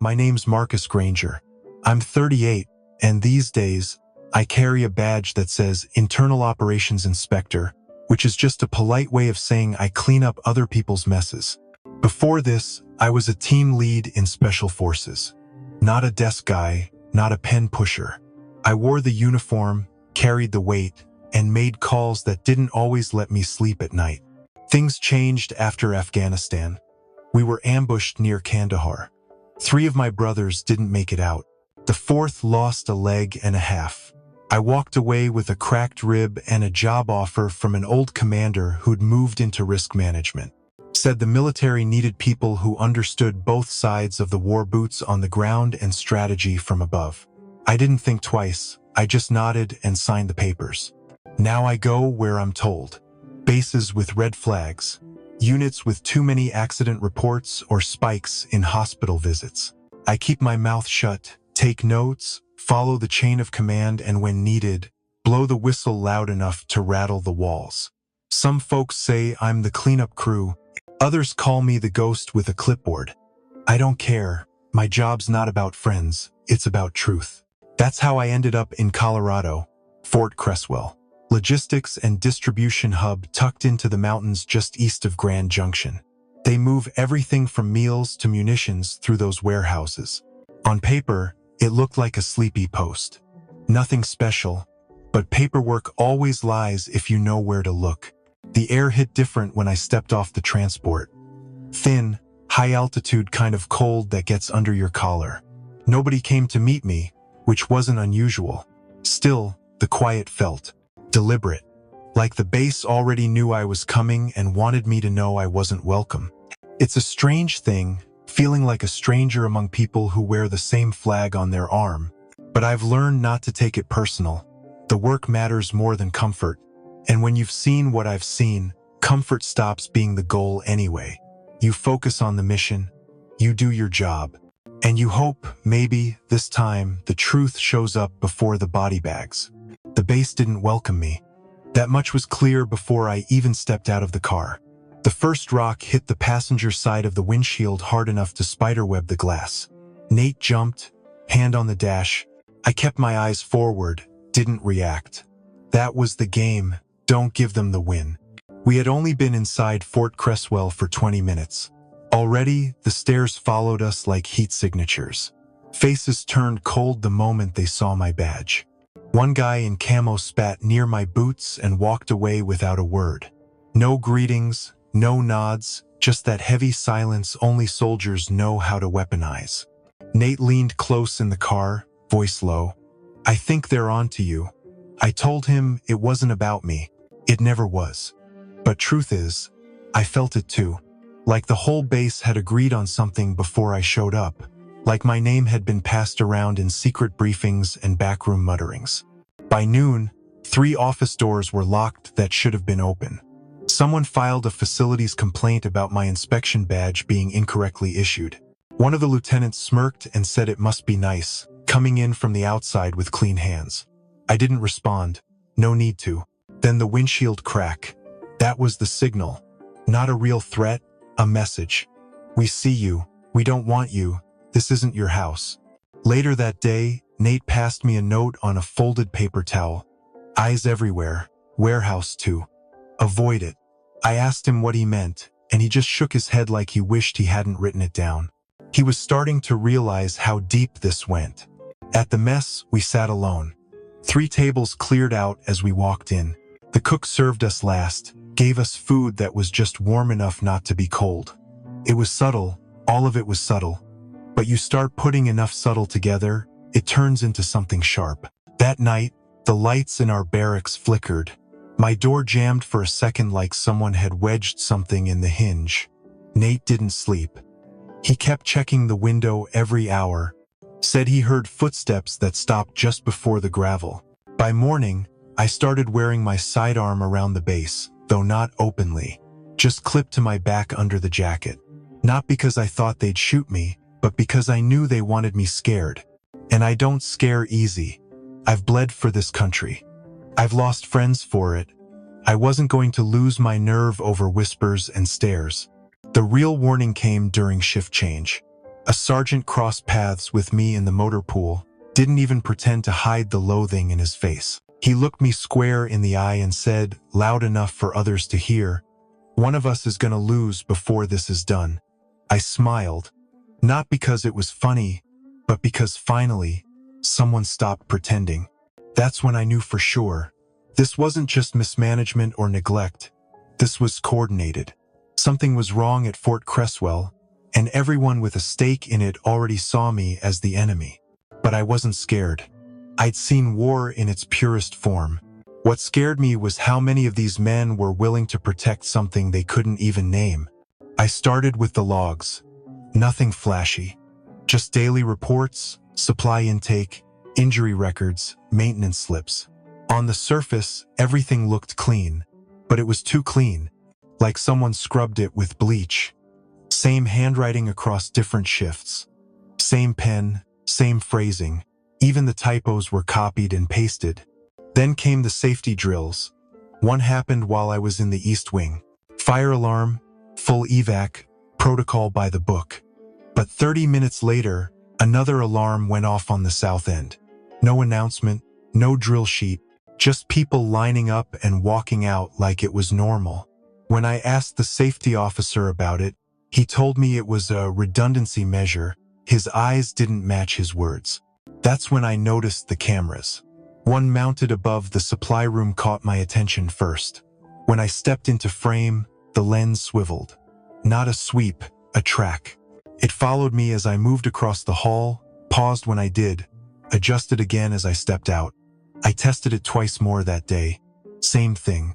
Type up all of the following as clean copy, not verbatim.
my name's Marcus Granger. I'm 38, and these days, I carry a badge that says Internal Operations Inspector, which is just a polite way of saying I clean up other people's messes. Before this, I was a team lead in Special Forces. Not a desk guy, not a pen pusher. I wore the uniform, carried the weight, and made calls that didn't always let me sleep at night. Things changed after Afghanistan. We were ambushed near Kandahar. 3 of my brothers didn't make it out. The 4th lost a leg and a half. I walked away with a cracked rib and a job offer from an old commander who'd moved into risk management. Said the military needed people who understood both sides of the war, boots on the ground and strategy from above. I didn't think twice. I just nodded and signed the papers. Now I go where I'm told. Bases with red flags. Units with too many accident reports or spikes in hospital visits. I keep my mouth shut, take notes, follow the chain of command, and when needed, blow the whistle loud enough to rattle the walls. Some folks say I'm the cleanup crew. Others call me the ghost with a clipboard. I don't care. My job's not about friends. It's about truth. That's how I ended up in Colorado, Fort Cresswell. Logistics and distribution hub tucked into the mountains just east of Grand Junction. They move everything from meals to munitions through those warehouses. On paper, it looked like a sleepy post. Nothing special, but paperwork always lies if you know where to look. The air hit different when I stepped off the transport. Thin, high-altitude kind of cold that gets under your collar. Nobody came to meet me, which wasn't unusual. Still, the quiet felt deliberate, like the base already knew I was coming and wanted me to know I wasn't welcome. It's a strange thing, feeling like a stranger among people who wear the same flag on their arm. But I've learned not to take it personal. The work matters more than comfort. And when you've seen what I've seen, comfort stops being the goal anyway. You focus on the mission, you do your job, and you hope, maybe, this time, the truth shows up before the body bags. The base didn't welcome me. That much was clear before I even stepped out of the car. The first rock hit the passenger side of the windshield hard enough to spiderweb the glass. Nate jumped, hand on the dash. I kept my eyes forward, didn't react. That was the game. Don't give them the win. We had only been inside Fort Cresswell for 20 minutes. Already, the stairs followed us like heat signatures. Faces turned cold the moment they saw my badge. One guy in camo spat near my boots and walked away without a word. No greetings, no nods, just that heavy silence only soldiers know how to weaponize. Nate leaned close in the car, voice low. I think they're on to you. I told him it wasn't about me. It never was. But truth is, I felt it too. Like the whole base had agreed on something before I showed up. Like my name had been passed around in secret briefings and backroom mutterings. By noon, 3 office doors were locked that should have been open. Someone filed a facilities complaint about my inspection badge being incorrectly issued. One of the lieutenants smirked and said it must be nice, coming in from the outside with clean hands. I didn't respond. No need to. Then the windshield crack. That was the signal. Not a real threat, a message. We see you. We don't want you. This isn't your house. Later that day, Nate passed me a note on a folded paper towel. Eyes everywhere. Warehouse too. Avoid it. I asked him what he meant, and he just shook his head like he wished he hadn't written it down. He was starting to realize how deep this went. At the mess, we sat alone. 3 tables cleared out as we walked in. The cook served us last, gave us food that was just warm enough not to be cold. It was subtle, all of it was subtle. But you start putting enough subtle together, it turns into something sharp. That night, the lights in our barracks flickered. My door jammed for a second like someone had wedged something in the hinge. Nate didn't sleep. He kept checking the window every hour. Said he heard footsteps that stopped just before the gravel. By morning, I started wearing my sidearm around the base, though not openly. Just clipped to my back under the jacket. Not because I thought they'd shoot me, but because I knew they wanted me scared. And I don't scare easy. I've bled for this country. I've lost friends for it. I wasn't going to lose my nerve over whispers and stares. The real warning came during shift change. A sergeant crossed paths with me in the motor pool, didn't even pretend to hide the loathing in his face. He looked me square in the eye and said, loud enough for others to hear, "One of us is gonna lose before this is done." I smiled, not because it was funny, but because finally, someone stopped pretending. That's when I knew for sure. This wasn't just mismanagement or neglect. This was coordinated. Something was wrong at Fort Cresswell, and everyone with a stake in it already saw me as the enemy. But I wasn't scared. I'd seen war in its purest form. What scared me was how many of these men were willing to protect something they couldn't even name. I started with the logs. Nothing flashy. Just daily reports, supply intake, injury records, maintenance slips. On the surface, everything looked clean, but it was too clean, like someone scrubbed it with bleach. Same handwriting across different shifts. Same pen, same phrasing. Even the typos were copied and pasted. Then came the safety drills. One happened while I was in the East Wing. Fire alarm, full evac, protocol by the book. But 30 minutes later, another alarm went off on the south end. No announcement, no drill sheet, just people lining up and walking out like it was normal. When I asked the safety officer about it, he told me it was a redundancy measure. His eyes didn't match his words. That's when I noticed the cameras. One mounted above the supply room caught my attention first. When I stepped into frame, the lens swiveled. Not a sweep, a track. It followed me as I moved across the hall, paused when I did, adjusted again as I stepped out. I tested it twice more that day. Same thing.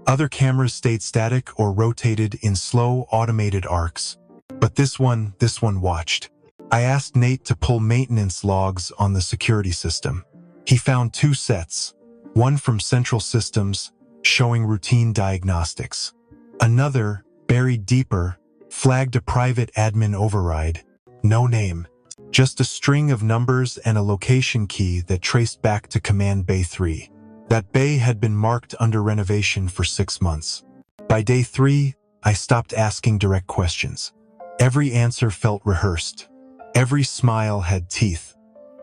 Other cameras stayed static or rotated in slow, automated arcs. But this one watched. I asked Nate to pull maintenance logs on the security system. He found 2 sets, one from Central Systems, showing routine diagnostics. Another, buried deeper, flagged a private admin override. No name, just a string of numbers and a location key that traced back to Command Bay 3. That bay had been marked under renovation for 6 months. By day 3, I stopped asking direct questions. Every answer felt rehearsed. Every smile had teeth.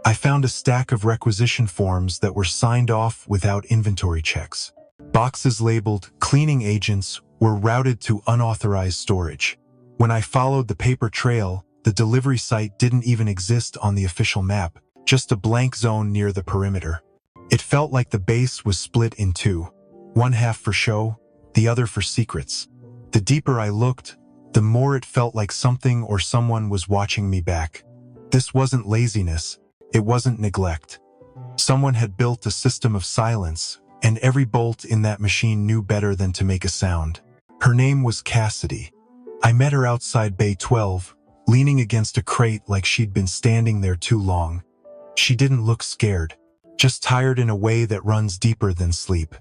I found a stack of requisition forms that were signed off without inventory checks. Boxes labeled cleaning agents were routed to unauthorized storage. When I followed the paper trail, the delivery site didn't even exist on the official map, just a blank zone near the perimeter. It felt like the base was split in 2. One half for show, the other for secrets. The deeper I looked, the more it felt like something or someone was watching me back. This wasn't laziness, it wasn't neglect. Someone had built a system of silence, and every bolt in that machine knew better than to make a sound. Her name was Cassidy. I met her outside Bay 12, leaning against a crate like she'd been standing there too long. She didn't look scared, just tired in a way that runs deeper than sleep.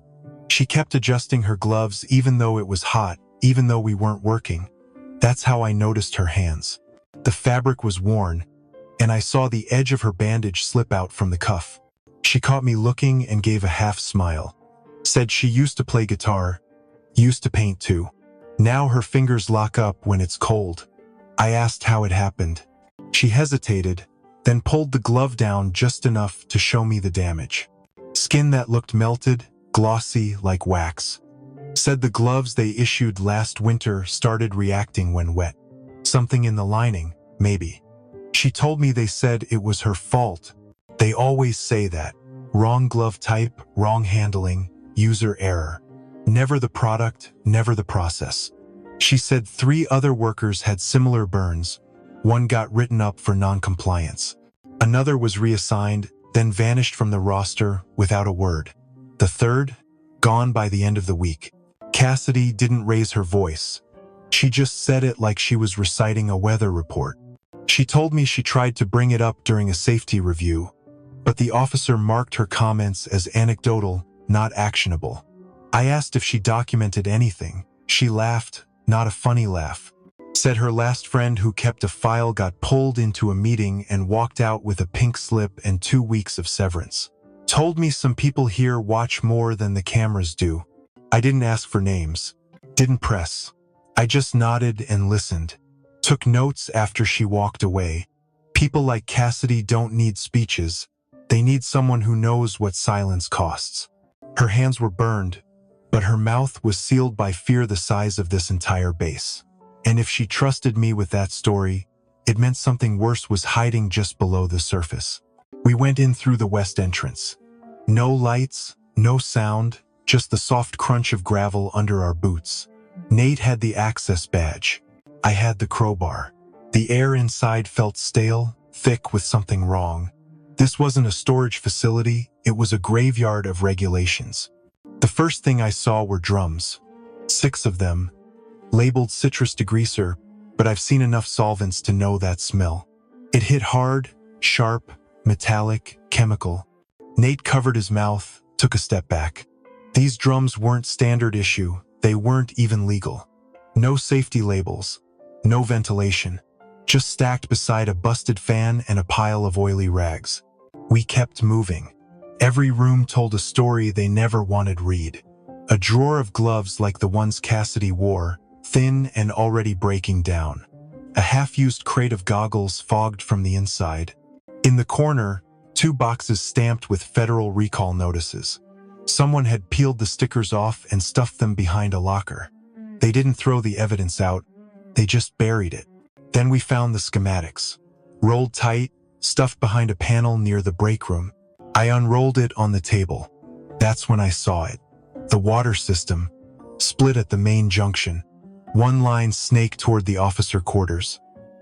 She kept adjusting her gloves even though it was hot, even though we weren't working. That's how I noticed her hands. The fabric was worn, and I saw the edge of her bandage slip out from the cuff. She caught me looking and gave a half smile. Said she used to play guitar, used to paint too. Now her fingers lock up when it's cold. I asked how it happened. She hesitated, then pulled the glove down just enough to show me the damage. Skin that looked melted, glossy like wax. Said the gloves they issued last winter started reacting when wet. Something in the lining, maybe. She told me they said it was her fault. They always say that. Wrong glove type, wrong handling, user error. Never the product, never the process. She said 3 other workers had similar burns. One got written up for non-compliance. Another was reassigned, then vanished from the roster without a word. The third, gone by the end of the week. Cassidy didn't raise her voice. She just said it like she was reciting a weather report. She told me she tried to bring it up during a safety review, but the officer marked her comments as anecdotal, not actionable. I asked if she documented anything. She laughed, not a funny laugh. Said her last friend who kept a file got pulled into a meeting and walked out with a pink slip and 2 weeks of severance. Told me some people here watch more than the cameras do. I didn't ask for names. Didn't press. I just nodded and listened. Took notes after she walked away. People like Cassidy don't need speeches. They need someone who knows what silence costs. Her hands were burned, but her mouth was sealed by fear the size of this entire base. And if she trusted me with that story, it meant something worse was hiding just below the surface. We went in through the west entrance. No lights, no sound, just the soft crunch of gravel under our boots. Nate had the access badge. I had the crowbar. The air inside felt stale, thick with something wrong. This wasn't a storage facility, it was a graveyard of regulations. The first thing I saw were drums. 6 of them, labeled citrus degreaser, but I've seen enough solvents to know that smell. It hit hard, sharp, metallic, chemical. Nate covered his mouth, took a step back. These drums weren't standard issue, they weren't even legal. No safety labels, no ventilation, just stacked beside a busted fan and a pile of oily rags. We kept moving. Every room told a story they never wanted read. A drawer of gloves like the ones Cassidy wore, thin and already breaking down. A half-used crate of goggles fogged from the inside. In the corner, 2 boxes stamped with federal recall notices. Someone had peeled the stickers off and stuffed them behind a locker. They didn't throw the evidence out, they just buried it. Then we found the schematics. Rolled tight, stuffed behind a panel near the break room. I unrolled it on the table. That's when I saw it. The water system, split at the main junction. One line snaked toward the officer quarters.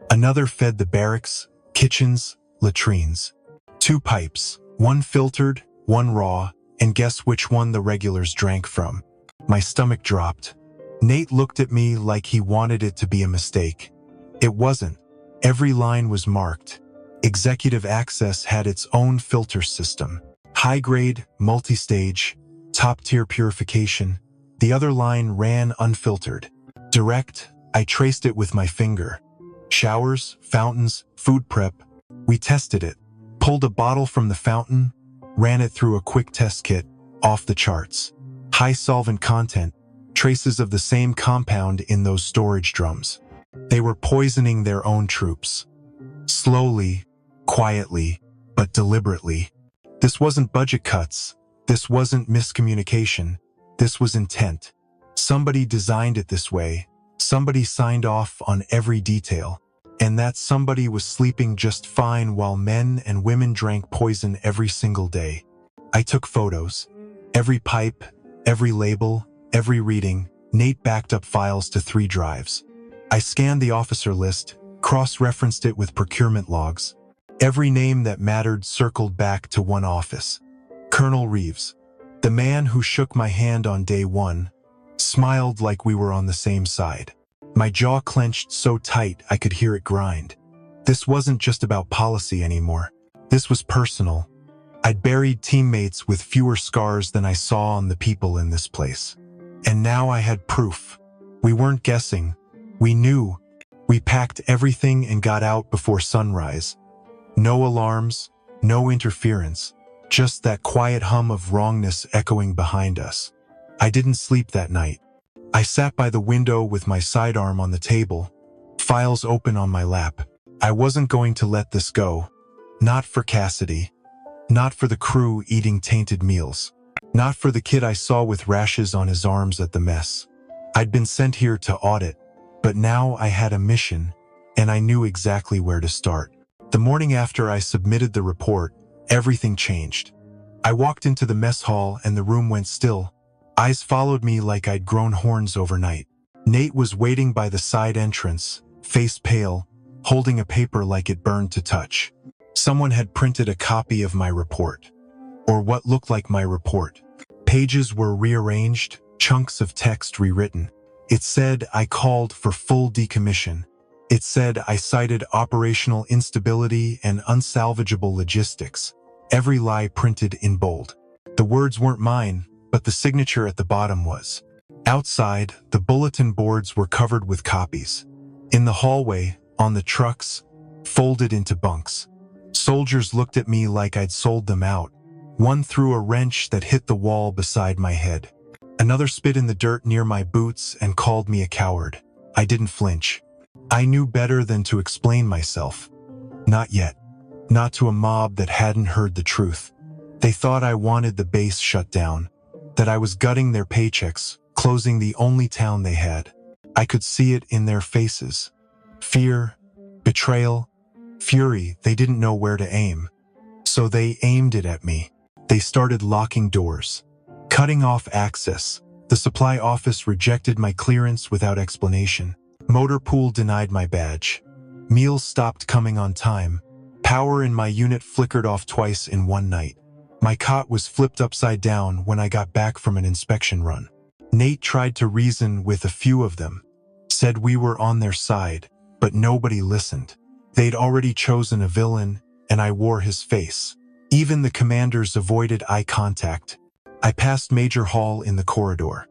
Another fed the barracks, kitchens, latrines. 2 pipes, one filtered, one raw, and guess which one the regulars drank from. My stomach dropped. Nate looked at me like he wanted it to be a mistake. It wasn't. Every line was marked. Executive Access had its own filter system. High-grade, multi-stage, top-tier purification. The other line ran unfiltered. Direct, I traced it with my finger. Showers, fountains, food prep. We tested it. Pulled a bottle from the fountain, ran it through a quick test kit, off the charts. High solvent content, traces of the same compound in those storage drums. They were poisoning their own troops. Slowly, quietly, but deliberately. This wasn't budget cuts. This wasn't miscommunication. This was intent. Somebody designed it this way. Somebody signed off on every detail. And that somebody was sleeping just fine while men and women drank poison every single day. I took photos. Every pipe, every label, every reading. Nate backed up files to 3 drives. I scanned the officer list, cross-referenced it with procurement logs. Every name that mattered circled back to one office. Colonel Reeves, the man who shook my hand on day 1, smiled like we were on the same side. My jaw clenched so tight I could hear it grind. This wasn't just about policy anymore. This was personal. I'd buried teammates with fewer scars than I saw on the people in this place. And now I had proof. We weren't guessing. We knew. We packed everything and got out before sunrise. No alarms, no interference, just that quiet hum of wrongness echoing behind us. I didn't sleep that night. I sat by the window with my sidearm on the table, files open on my lap. I wasn't going to let this go. Not for Cassidy. Not for the crew eating tainted meals. Not for the kid I saw with rashes on his arms at the mess. I'd been sent here to audit, but now I had a mission, and I knew exactly where to start. The morning after I submitted the report, everything changed. I walked into the mess hall and the room went still. Eyes followed me like I'd grown horns overnight. Nate was waiting by the side entrance, face pale, holding a paper like it burned to touch. Someone had printed a copy of my report, or what looked like my report. Pages were rearranged, chunks of text rewritten. It said I called for full decommission. It said I cited operational instability and unsalvageable logistics. Every lie printed in bold. The words weren't mine, but the signature at the bottom was. Outside, the bulletin boards were covered with copies. In the hallway, on the trucks, folded into bunks. Soldiers looked at me like I'd sold them out. One threw a wrench that hit the wall beside my head. Another spit in the dirt near my boots and called me a coward. I didn't flinch. I knew better than to explain myself. Not yet. Not to a mob that hadn't heard the truth. They thought I wanted the base shut down, that I was gutting their paychecks, closing the only town they had. I could see it in their faces. Fear, betrayal, fury. They didn't know where to aim. So they aimed it at me. They started locking doors, cutting off access. The supply office rejected my clearance without explanation. Motor pool denied my badge. Meals stopped coming on time. Power in my unit flickered off twice in one night. My cot was flipped upside down when I got back from an inspection run. Nate tried to reason with a few of them, said we were on their side, but nobody listened. They'd already chosen a villain, and I wore his face. Even the commanders avoided eye contact. I passed Major Hall in the corridor.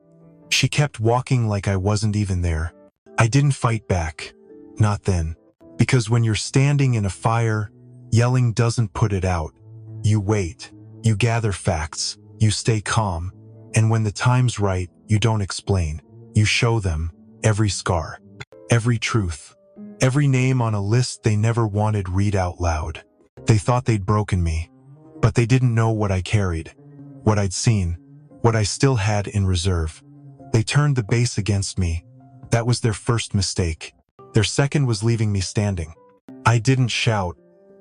She kept walking like I wasn't even there. I didn't fight back. Not then. Because when you're standing in a fire, yelling doesn't put it out. You wait. You gather facts. You stay calm. And when the time's right, you don't explain. You show them every scar, every truth, every name on a list they never wanted read out loud. They thought they'd broken me, but they didn't know what I carried, what I'd seen, what I still had in reserve. They turned the base against me. That was their first mistake. Their second was leaving me standing. I didn't shout.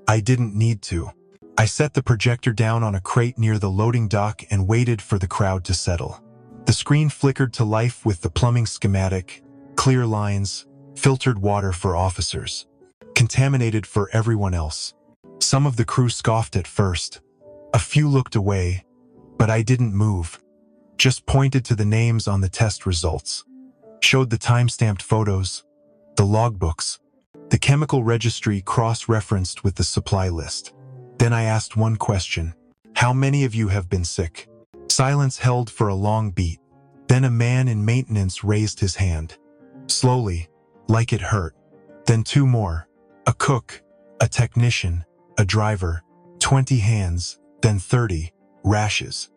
I didn't need to. I set the projector down on a crate near the loading dock and waited for the crowd to settle. The screen flickered to life with the plumbing schematic, clear lines, filtered water for officers, contaminated for everyone else. Some of the crew scoffed at first. A few looked away, but I didn't move. Just pointed to the names on the test results. Showed the time-stamped photos, the logbooks, the chemical registry cross-referenced with the supply list. Then I asked one question. How many of you have been sick? Silence held for a long beat. Then a man in maintenance raised his hand. Slowly, like it hurt. Then two more. A cook, a technician, a driver. 20 hands, then 30. Rashes.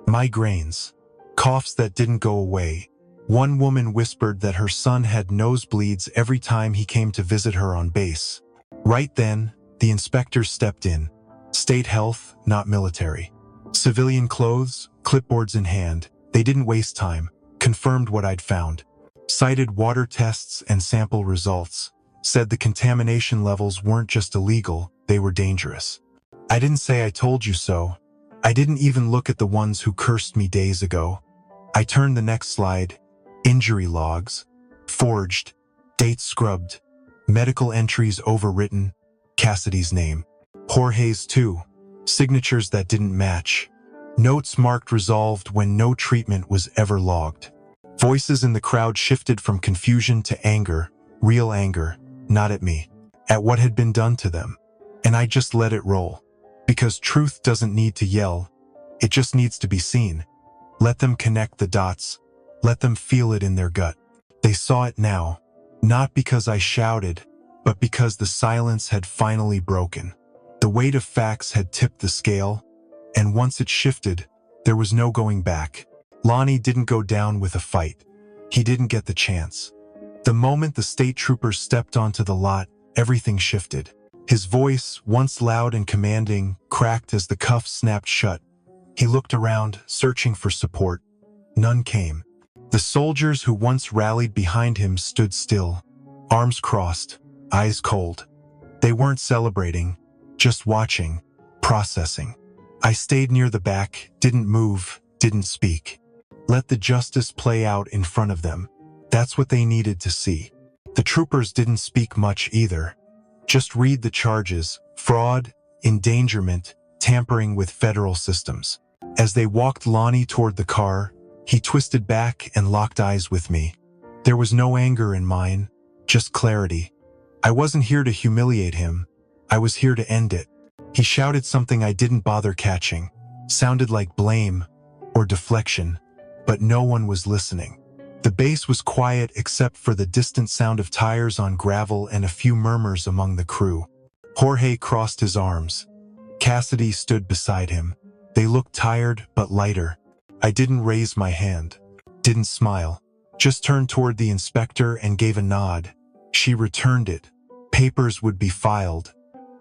Migraines. Coughs that didn't go away. One woman whispered that her son had nosebleeds every time he came to visit her on base. Right then, the inspector stepped in. State health, not military. Civilian clothes, clipboards in hand. They didn't waste time. Confirmed what I'd found. Cited water tests and sample results. Said the contamination levels weren't just illegal, they were dangerous. I didn't say I told you so. I didn't even look at the ones who cursed me days ago. I turned the next slide. Injury logs. Forged. Dates scrubbed. Medical entries overwritten. Cassidy's name. Jorge's too. Signatures that didn't match. Notes marked resolved when no treatment was ever logged. Voices in the crowd shifted from confusion to anger. Real anger. Not at me. At what had been done to them. And I just let it roll. Because truth doesn't need to yell. It just needs to be seen. Let them connect the dots. Let them feel it in their gut. They saw it now. Not because I shouted, but because the silence had finally broken. The weight of facts had tipped the scale, and once it shifted, there was no going back. Lonnie didn't go down with a fight. He didn't get the chance. The moment the state troopers stepped onto the lot, everything shifted. His voice, once loud and commanding, cracked as the cuffs snapped shut. He looked around, searching for support. None came. The soldiers who once rallied behind him stood still, arms crossed, eyes cold. They weren't celebrating, just watching, processing. I stayed near the back, didn't move, didn't speak. Let the justice play out in front of them. That's what they needed to see. The troopers didn't speak much either. Just read the charges: fraud, endangerment, tampering with federal systems. As they walked Lonnie toward the car, he twisted back and locked eyes with me. There was no anger in mine, just clarity. I wasn't here to humiliate him. I was here to end it. He shouted something I didn't bother catching. Sounded like blame or deflection, but no one was listening. The base was quiet except for the distant sound of tires on gravel and a few murmurs among the crew. Jorge crossed his arms. Cassidy stood beside him. They looked tired but lighter. I didn't raise my hand, didn't smile, just turned toward the inspector and gave a nod. She returned it. Papers would be filed.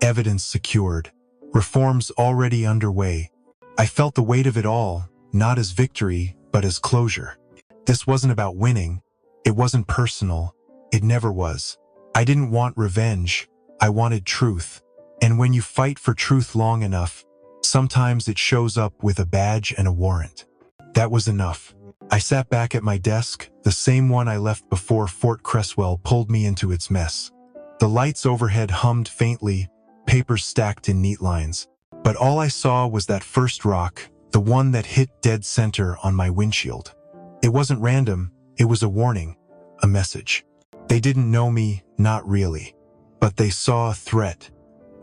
evidence secured, reforms already underway. I felt the weight of it all, not as victory, but as closure. This wasn't about winning. It wasn't personal. It never was. I didn't want revenge. I wanted truth. And when you fight for truth long enough, sometimes it shows up with a badge and a warrant. That was enough. I sat back at my desk, the same one I left before Fort Cresswell pulled me into its mess. The lights overhead hummed faintly, papers stacked in neat lines. But all I saw was that first rock, the one that hit dead center on my windshield. It wasn't random, it was a warning, a message. They didn't know me, not really. But they saw a threat.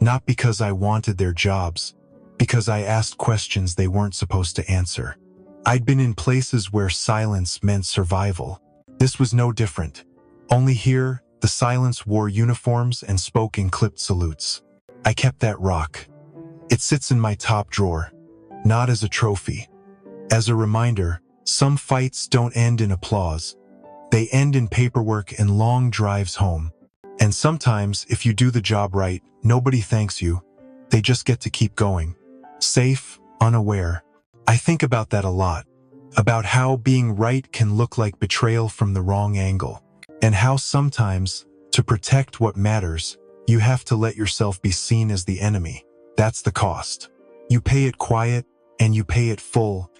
Not because I wanted their jobs, because I asked questions they weren't supposed to answer. I'd been in places where silence meant survival. This was no different. Only here, the silence wore uniforms and spoke in clipped salutes. I kept that rock. It sits in my top drawer, not as a trophy. As a reminder, some fights don't end in applause. They end in paperwork and long drives home. And sometimes, if you do the job right, nobody thanks you. They just get to keep going. Safe, unaware. I think about that a lot. About how being right can look like betrayal from the wrong angle. And how sometimes, to protect what matters, you have to let yourself be seen as the enemy. That's the cost. You pay it quiet, and you pay it full,